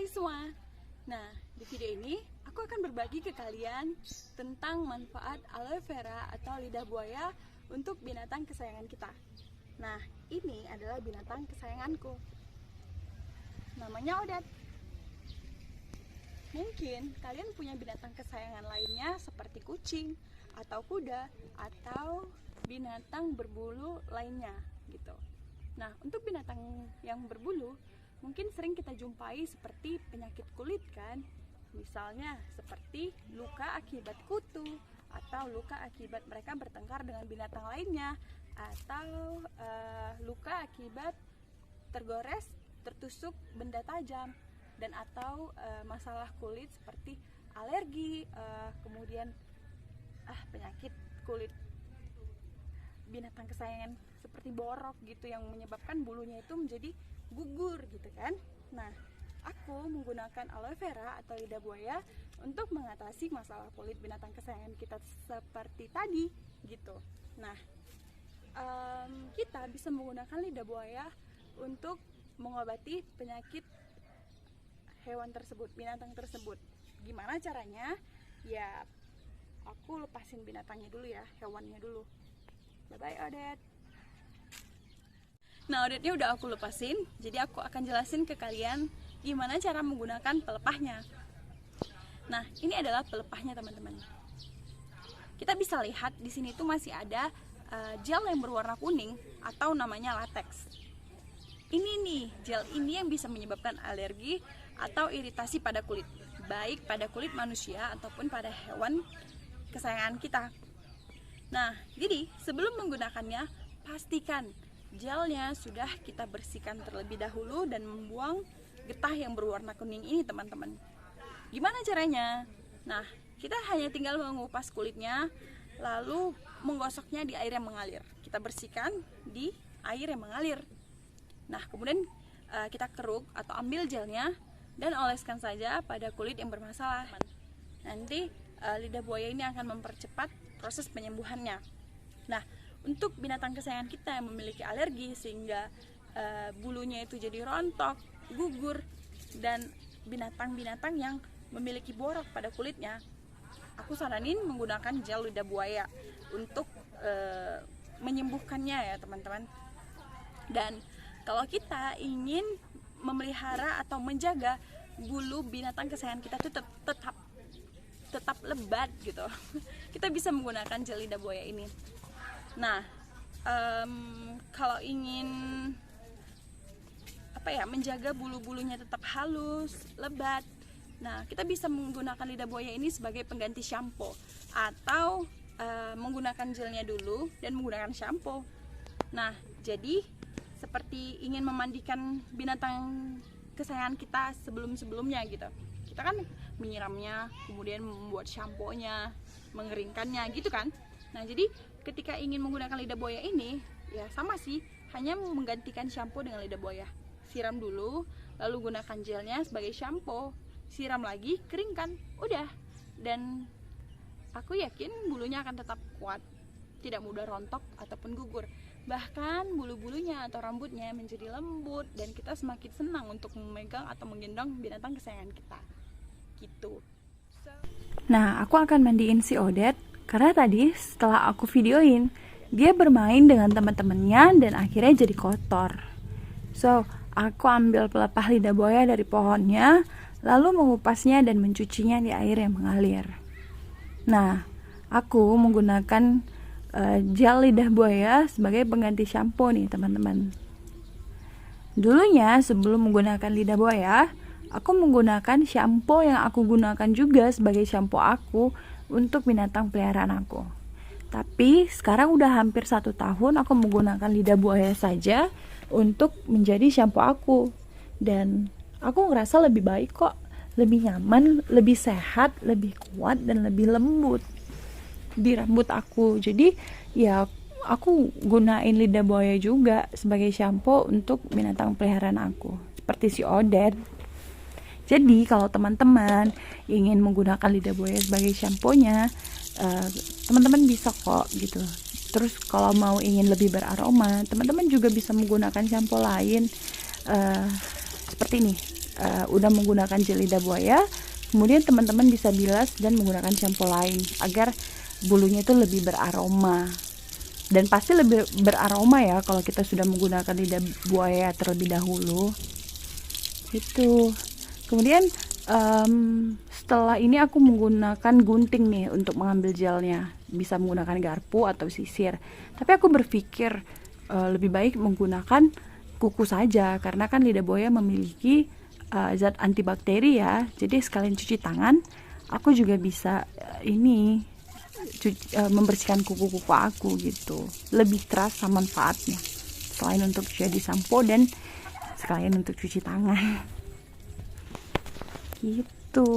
Hai semua. Nah, di video ini aku akan berbagi ke kalian tentang manfaat aloe vera atau lidah buaya untuk binatang kesayangan kita. Nah, ini adalah binatang kesayanganku. Namanya Odet. Mungkin kalian punya binatang kesayangan lainnya seperti kucing atau kuda atau binatang berbulu lainnya gitu. Nah, untuk binatang yang berbulu mungkin sering kita jumpai seperti penyakit kulit kan, misalnya seperti luka akibat kutu atau luka akibat mereka bertengkar dengan binatang lainnya, atau luka akibat tergores, tertusuk benda tajam, dan atau masalah kulit seperti alergi, kemudian penyakit kulit binatang kesayangan seperti borok gitu yang menyebabkan bulunya itu menjadi gugur gitu kan. Nah, aku menggunakan aloe vera atau lidah buaya untuk mengatasi masalah kulit binatang kesayangan kita seperti tadi gitu. Nah, kita bisa menggunakan lidah buaya untuk mengobati penyakit hewan tersebut, binatang tersebut. Gimana caranya? Ya, aku lepasin binatangnya dulu ya, hewannya dulu. Bye-bye Odet. Nah, Odetnya udah aku lepasin, jadi aku akan jelasin ke kalian gimana cara menggunakan pelepahnya. Nah, ini adalah pelepahnya teman-teman. Kita bisa lihat di sini tuh masih ada gel yang berwarna kuning atau namanya latex. Ini nih, gel ini yang bisa menyebabkan alergi atau iritasi pada kulit, baik pada kulit manusia ataupun pada hewan kesayangan kita. Nah, jadi sebelum menggunakannya, pastikan gelnya sudah kita bersihkan terlebih dahulu dan membuang getah yang berwarna kuning ini teman-teman. Gimana caranya? Nah, kita hanya tinggal mengupas kulitnya, lalu menggosoknya di air yang mengalir. Kita bersihkan di air yang mengalir. Nah, kemudian kita keruk atau ambil gelnya dan oleskan saja pada kulit yang bermasalah. Nanti lidah buaya ini akan mempercepat proses penyembuhannya. Nah, untuk binatang kesayangan kita yang memiliki alergi sehingga bulunya itu jadi rontok, gugur, dan binatang-binatang yang memiliki borok pada kulitnya, aku saranin menggunakan gel lidah buaya untuk menyembuhkannya ya teman-teman. Dan kalau kita ingin memelihara atau menjaga bulu binatang kesayangan kita itu tetap lebat gitu, kita bisa menggunakan gel lidah buaya ini. Nah, kalau ingin menjaga bulu-bulunya tetap halus, lebat, nah kita bisa menggunakan lidah buaya ini sebagai pengganti shampoo atau menggunakan gelnya dulu dan menggunakan shampoo. Nah, jadi seperti ingin memandikan binatang kesayangan kita sebelum-sebelumnya gitu. Kita kan menyiramnya, kemudian membuat shampoo-nya, mengeringkannya gitu kan. Nah, jadi ketika ingin menggunakan lidah buaya ini, ya sama sih, hanya menggantikan shampoo dengan lidah buaya. Siram dulu, lalu gunakan gelnya sebagai shampoo, siram lagi, keringkan, udah. Dan aku yakin bulunya akan tetap kuat, tidak mudah rontok ataupun gugur. Bahkan bulu-bulunya atau rambutnya menjadi lembut dan kita semakin senang untuk memegang atau menggendong binatang kesayangan kita. Gitu. Nah, aku akan mandiin si Odet karena tadi setelah aku videoin, dia bermain dengan teman-temannya dan akhirnya jadi kotor. So, aku ambil pelepah lidah buaya dari pohonnya, lalu mengupasnya dan mencucinya di air yang mengalir. Nah, aku menggunakan gel lidah buaya sebagai pengganti shampoo nih teman-teman. Dulunya sebelum menggunakan lidah buaya, aku menggunakan shampoo yang aku gunakan juga sebagai shampoo aku untuk binatang peliharaan aku. Tapi sekarang udah hampir 1 tahun aku menggunakan lidah buaya saja untuk menjadi shampoo aku. Dan aku ngerasa lebih baik kok, lebih nyaman, lebih sehat, lebih kuat, dan lebih lembut di rambut aku. Jadi ya aku gunain lidah buaya juga sebagai shampoo untuk binatang peliharaan aku, seperti si Odet. Jadi kalau teman-teman ingin menggunakan lidah buaya sebagai shampoo-nya, teman-teman bisa kok gitu. Terus kalau mau ingin lebih beraroma, teman-teman juga bisa menggunakan shampoo lain seperti ini, udah menggunakan gel lidah buaya, kemudian teman-teman bisa bilas dan menggunakan shampoo lain agar bulunya itu lebih beraroma. Dan pasti lebih beraroma ya kalau kita sudah menggunakan lidah buaya terlebih dahulu. Itu. Kemudian setelah ini aku menggunakan gunting nih untuk mengambil gelnya. Bisa menggunakan garpu atau sisir. Tapi aku berpikir lebih baik menggunakan kuku saja, karena kan lidah buaya memiliki zat antibakteri ya. Jadi sekalian cuci tangan, aku juga bisa membersihkan kuku-kuku aku gitu. Lebih terasa manfaatnya. Selain untuk jadi sampo dan sekalian untuk cuci tangan. Gitu.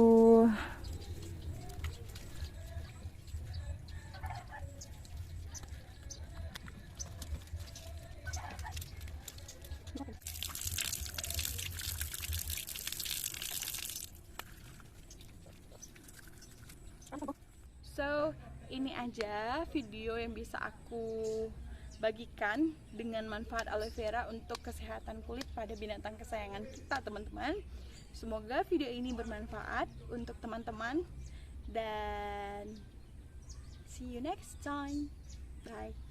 So, ini aja video yang bisa aku bagikan dengan manfaat aloe vera untuk kesehatan kulit pada binatang kesayangan kita, teman-teman. Semoga video ini bermanfaat untuk teman-teman dan see you next time. Bye.